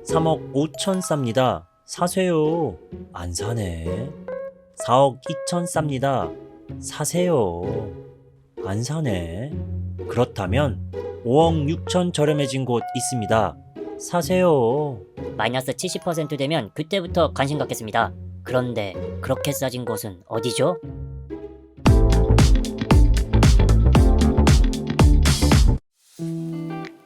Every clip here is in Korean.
3억 5천 쌉니다. 사세요. 안 사네. 4억 2천 쌉니다. 사세요. 안 사네. 그렇다면 5억 6천 저렴해진 곳 있습니다. 사세요. 마이너스 70% 되면 그때부터 관심 갖겠습니다. 그런데 그렇게 싸진 곳은 어디죠?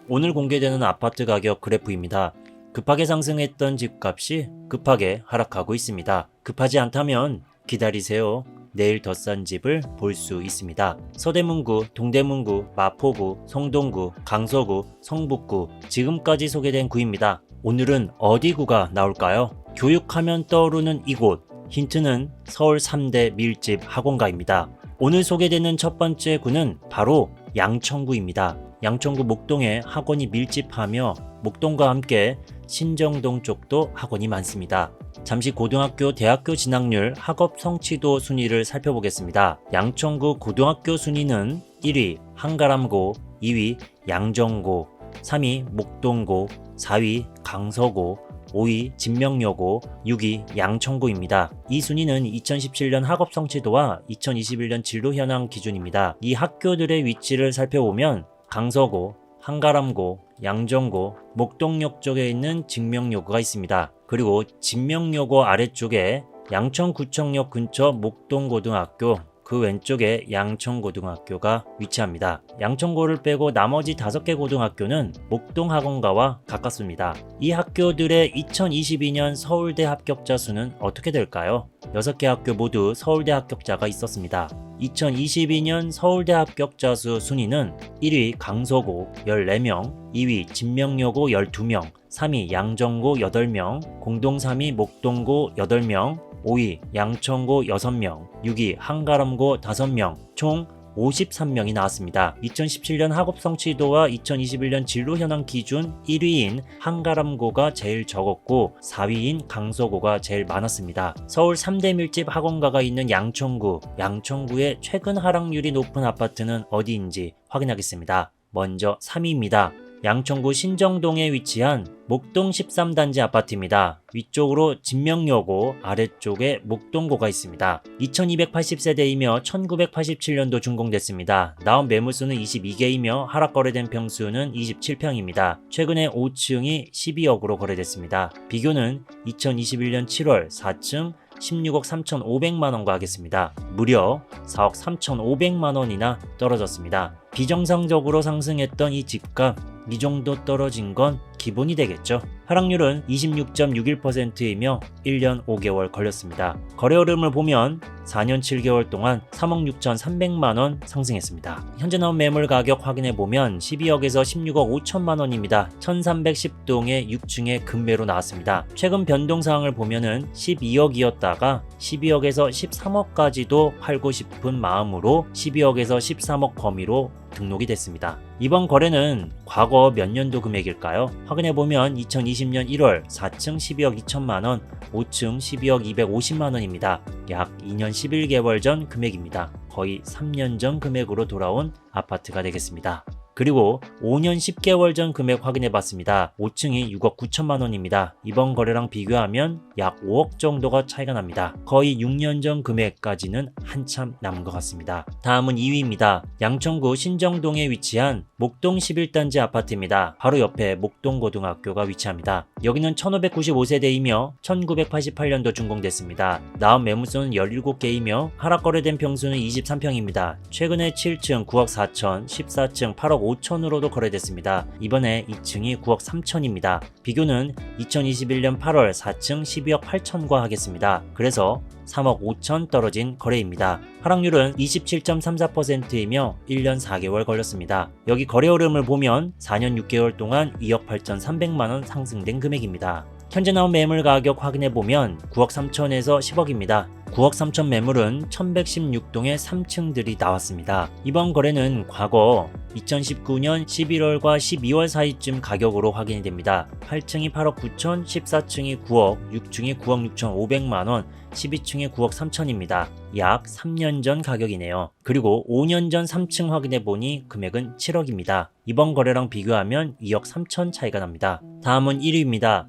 오늘 공개되는 아파트 가격 그래프입니다. 급하게 상승했던 집값이 급하게 하락하고 있습니다. 급하지 않다면 기다리세요. 내일 더 싼 집을 볼 수 있습니다. 서대문구, 동대문구, 마포구, 성동구, 강서구, 성북구 지금까지 소개된 구입니다. 오늘은 어디 구가 나올까요? 교육하면 떠오르는 이곳, 힌트는 서울 3대 밀집 학원가입니다. 오늘 소개되는 첫 번째 구는 바로 양천구입니다. 양천구 목동에 학원이 밀집하며 목동과 함께 신정동 쪽도 학원이 많습니다. 잠시 고등학교, 대학교 진학률, 학업 성취도 순위를 살펴보겠습니다. 양천구 고등학교 순위는 1위 한가람고, 2위 양정고, 3위 목동고, 4위 강서고, 5위 진명여고, 6위 양천구입니다. 이 순위는 2017년 학업 성취도와 2021년 진로 현황 기준입니다. 이 학교들의 위치를 살펴보면 강서고, 한가람고, 양정고, 목동역 쪽에 있는 진명여고가 있습니다. 그리고 진명여고 아래쪽에 양천구청역 근처 목동고등학교, 그 왼쪽에 양천고등학교가 위치합니다. 양천고를 빼고 나머지 5개 고등학교는 목동학원가와 가깝습니다. 이 학교들의 2022년 서울대 합격자 수는 어떻게 될까요? 6개 학교 모두 서울대 합격자가 있었습니다. 2022년 서울대 합격자 수 순위는 1위 강서고 14명, 2위 진명여고 12명, 3위 양정고 8명, 공동 3위 목동고 8명, 5위 양천고 6명, 6위 한가람고 5명, 총 53명이 나왔습니다. 2017년 학업 성취도와 2021년 진로 현황 기준 1위인 한가람고가 제일 적었고 4위인 강서고가 제일 많았습니다. 서울 3대 밀집 학원가가 있는 양천구, 양천구의 최근 하락률이 높은 아파트는 어디인지 확인하겠습니다. 먼저 3위입니다. 양천구 신정동에 위치한 목동 13단지 아파트입니다. 위쪽으로 진명여고, 아래쪽에 목동고가 있습니다. 2280세대이며 1987년도 준공됐습니다. 나온 매물수는 22개이며 하락 거래된 평수는 27평입니다. 최근에 5층이 12억으로 거래됐습니다. 비교는 2021년 7월 4층 16억 3,500만원과 하겠습니다. 무려 4억 3,500만원이나 떨어졌습니다. 비정상적으로 상승했던 이 집값, 이 정도 떨어진 건 기본이 되겠죠. 하락률은 26.61%이며 1년 5개월 걸렸습니다. 거래 흐름을 보면 4년 7개월 동안 3억 6,300만원 상승했습니다. 현재 나온 매물 가격 확인해보면 12억에서 16억 5천만원입니다. 1310동의 6층의 금매로 나왔습니다. 최근 변동사항을 보면은 12억이었다가 12억에서 13억까지도 팔고 싶은 마음으로 12억에서 13억 범위로 등록이 됐습니다. 이번 거래는 과거 몇 년도 금액일까요? 확인해보면 2020년 1월 4층 12억 2천만원, 5층 12억 250만원입니다. 약 2년 11개월 전 금액입니다. 거의 3년 전 금액으로 돌아온 아파트가 되겠습니다. 그리고 5년 10개월 전 금액 확인해봤습니다. 5층이 6억 9천만원입니다. 이번 거래랑 비교하면 약 5억 정도가 차이가 납니다. 거의 6년 전 금액까지는 한참 남은 것 같습니다. 다음은 2위입니다. 양천구 신정동에 위치한 목동 11단지 아파트입니다. 바로 옆에 목동고등학교가 위치합니다. 여기는 1595세대이며 1988년도 준공됐습니다. 나온 매물수는 17개이며 하락 거래된 평수는 23평입니다. 최근에 7층 9억 4천, 14층 8억 5천으로도 거래됐습니다. 이번에 2층이 9억 3천입니다. 비교는 2021년 8월 4층 12억 8천과 하겠습니다. 그래서 3억 5천 떨어진 거래입니다. 하락률은 27.34%이며 1년 4개월 걸렸습니다. 여기 거래 흐름을 보면 4년 6개월 동안 2억 8,300만원 상승된 금액입니다. 현재 나온 매물 가격 확인해보면 9억 3천에서 10억입니다. 9억 3천 매물은 1116동의 3층들이 나왔습니다. 이번 거래는 과거 2019년 11월과 12월 사이쯤 가격으로 확인이 됩니다. 8층이 8억 9천, 14층이 9억, 6층이 9억 6천 5백만원, 12층이 9억 3천입니다. 약 3년 전 가격이네요. 그리고 5년 전 3층 확인해보니 금액은 7억입니다. 이번 거래랑 비교하면 2억 3천 차이가 납니다. 다음은 1위입니다.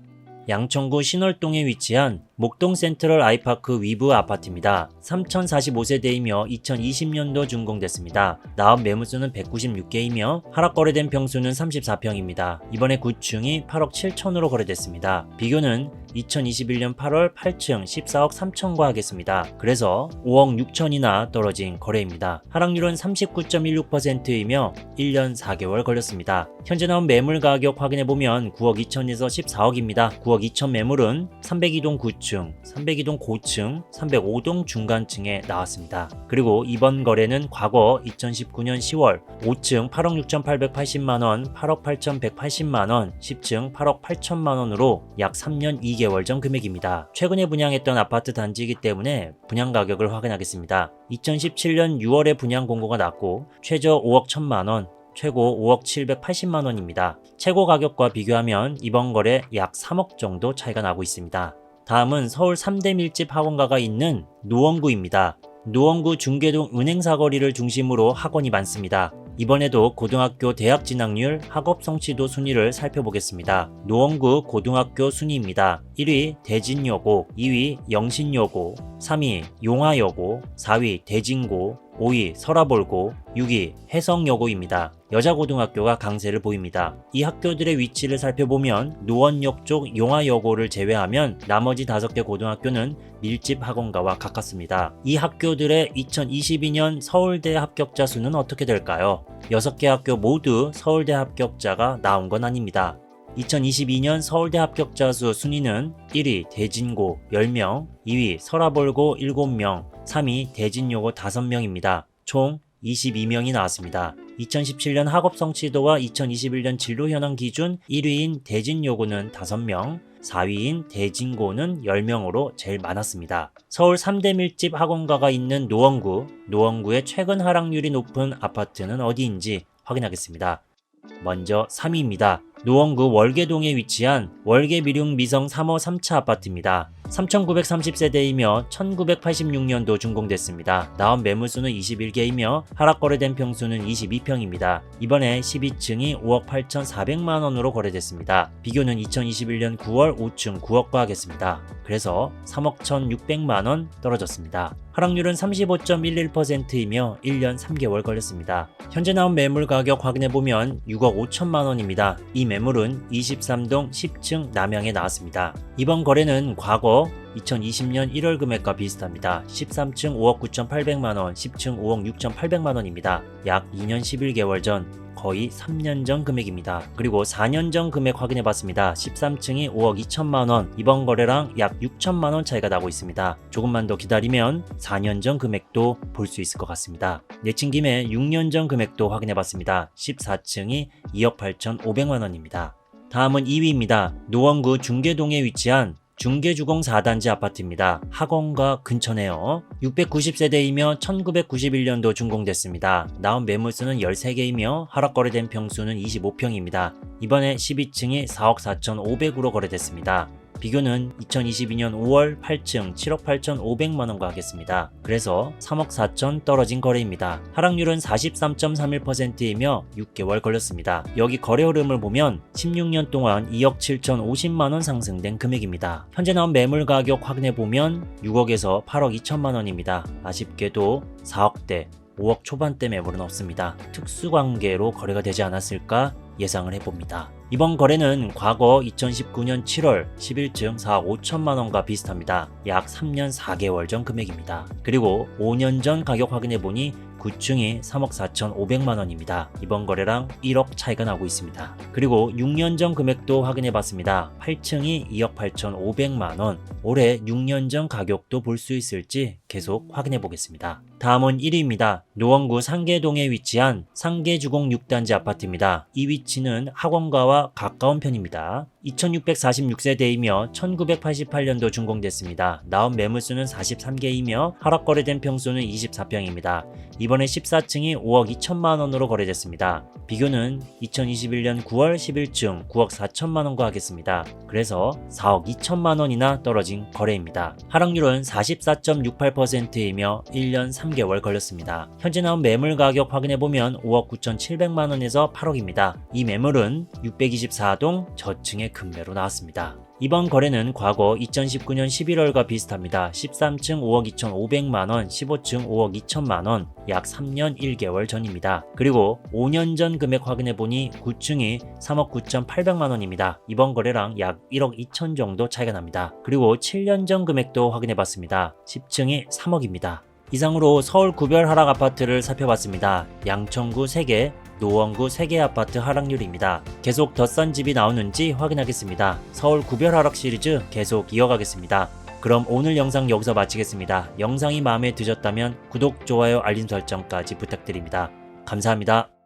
양천구 신월동에 위치한 목동 센트럴 아이파크 위브 아파트입니다. 3045세대이며 2020년도 준공됐습니다. 나온 매물수는 196개이며 하락 거래된 평수는 34평입니다. 이번에 9층이 8억 7천으로 거래됐습니다. 비교는 2021년 8월 8층 14억 3천과 하겠습니다. 그래서 5억 6천이나 떨어진 거래입니다. 하락률은 39.16%이며 1년 4개월 걸렸습니다. 현재 나온 매물 가격 확인해보면 9억 2천에서 14억입니다. 9억 2천 매물은 302동 9층, 302동 고층, 305동 중간층에 나왔습니다. 그리고 이번 거래는 과거 2019년 10월 5층 8억 6,880만원, 8억 8,180만원, 10층 8억 8천만원으로 약 3년 2개월 전 금액입니다. 최근에 분양했던 아파트 단지이기 때문에 분양 가격을 확인하겠습니다. 2017년 6월에 분양 공고가 났고 최저 5억 1천만원, 최고 5억 780만원입니다. 최고 가격과 비교하면 이번 거래 약 3억 정도 차이가 나고 있습니다. 다음은 서울 3대 밀집 학원가가 있는 노원구입니다. 노원구 중계동 은행사거리를 중심으로 학원이 많습니다. 이번에도 고등학교 대학 진학률, 학업 성취도 순위를 살펴보겠습니다. 노원구 고등학교 순위입니다. 1위 대진여고, 2위 영신여고, 3위 용화여고, 4위 대진고, 5위 서라볼고, 6위 해성여고입니다. 여자고등학교가 강세를 보입니다. 이 학교들의 위치를 살펴보면 노원역 쪽 용화여고를 제외하면 나머지 5개 고등학교는 밀집 학원가와 가깝습니다. 이 학교들의 2022년 서울대 합격자 수는 어떻게 될까요? 6개 학교 모두 서울대 합격자가 나온 건 아닙니다. 2022년 서울대 합격자 수 순위는 1위 대진고 10명, 2위 서라볼고 7명, 3위 대진여고 5명입니다. 총 22명이 나왔습니다. 2017년 학업 성취도와 2021년 진로 현황 기준 1위인 대진여고는 5명, 4위인 대진고는 10명으로 제일 많았습니다. 서울 3대 밀집 학원가가 있는 노원구의 최근 하락률이 높은 아파트는 어디인지 확인하겠습니다. 먼저 3위입니다. 노원구 월계동에 위치한 월계미륵 미성 3호 3차 아파트입니다. 3,930세대이며 1986년도 준공됐습니다. 나온 매물수는 21개이며 하락 거래된 평수는 22평입니다. 이번에 12층이 5억 8,400만원으로 거래됐습니다. 비교는 2021년 9월 5층 9억과 하겠습니다. 그래서 3억 1,600만원 떨어졌습니다. 하락률은 35.11%이며 1년 3개월 걸렸습니다. 현재 나온 매물 가격 확인해보면 6억 5천만원입니다. 이 매물은 23동 10층 남양에 나왔습니다. 이번 거래는 과거 2020년 1월 금액과 비슷합니다. 13층 5억 9,800만원, 10층 5억 6,800만원입니다. 약 2년 11개월 전, 거의 3년 전 금액입니다. 그리고 4년 전 금액 확인해봤습니다. 13층이 5억 2천만원, 이번 거래랑 약 6천만원 차이가 나고 있습니다. 조금만 더 기다리면 4년 전 금액도 볼 수 있을 것 같습니다. 내친 김에 6년 전 금액도 확인해봤습니다. 14층이 2억 8,500만원입니다. 다음은 2위입니다. 노원구 중계동에 위치한 중계주공 4단지 아파트입니다. 학원과 근처네요. 690세대이며 1991년도 준공됐습니다. 나온 매물수는 13개이며 하락 거래된 평수는 25평입니다. 이번에 12층이 4억 4,500으로 거래됐습니다. 비교는 2022년 5월 8층 7억 8,500만원과 하겠습니다. 그래서 3억 4천 떨어진 거래입니다. 하락률은 43.31%이며 6개월 걸렸습니다. 여기 거래 흐름을 보면 16년 동안 2억 7,050만원 상승된 금액입니다. 현재 나온 매물 가격 확인해보면 6억에서 8억 2천만원입니다. 아쉽게도 4억대, 5억 초반대 매물은 없습니다. 특수관계로 거래가 되지 않았을까 예상을 해봅니다. 이번 거래는 과거 2019년 7월 11층 4억 5천만원과 비슷합니다. 약 3년 4개월 전 금액입니다. 그리고 5년 전 가격 확인해보니 9층이 3억 4,500만원입니다. 이번 거래랑 1억 차이가 나고 있습니다. 그리고 6년 전 금액도 확인해봤습니다. 8층이 2억 8,500만원. 올해 6년 전 가격도 볼 수 있을지 계속 확인해보겠습니다. 다음은 1위입니다. 노원구 상계동에 위치한 상계주공 6단지 아파트입니다. 이 위치는 학원가와 가까운 편입니다. 2646세대이며 1988년도 준공됐습니다. 나온 매물수는 43개이며 하락 거래된 평수는 24평입니다. 이번에 14층이 5억 2천만원으로 거래됐습니다. 비교는 2021년 9월 11층 9억 4천만원과 하겠습니다. 그래서 4억 2천만원이나 떨어진 거래입니다. 하락률은 44.68%이며 1년 3개월 걸렸습니다. 현재 나온 매물 가격 확인해보면 5억 9,700만원에서 8억입니다. 이 매물은 624동 저층의 금매로 나왔습니다. 이번 거래는 과거 2019년 11월과 비슷합니다. 13층 5억 2,500만원, 15층 5억 2천만원, 약 3년 1개월 전입니다. 그리고 5년 전 금액 확인해보니 9층이 3억 9,800만원입니다. 이번 거래랑 약 1억 2천 정도 차이가 납니다. 그리고 7년 전 금액도 확인해봤습니다. 10층이 3억입니다. 이상으로 서울 구별 하락 아파트를 살펴봤습니다. 양천구 3개, 노원구 3개 아파트 하락률입니다. 계속 더 싼 집이 나오는지 확인하겠습니다. 서울 구별 하락 시리즈 계속 이어가겠습니다. 그럼 오늘 영상 여기서 마치겠습니다. 영상이 마음에 드셨다면 구독, 좋아요, 알림 설정까지 부탁드립니다. 감사합니다.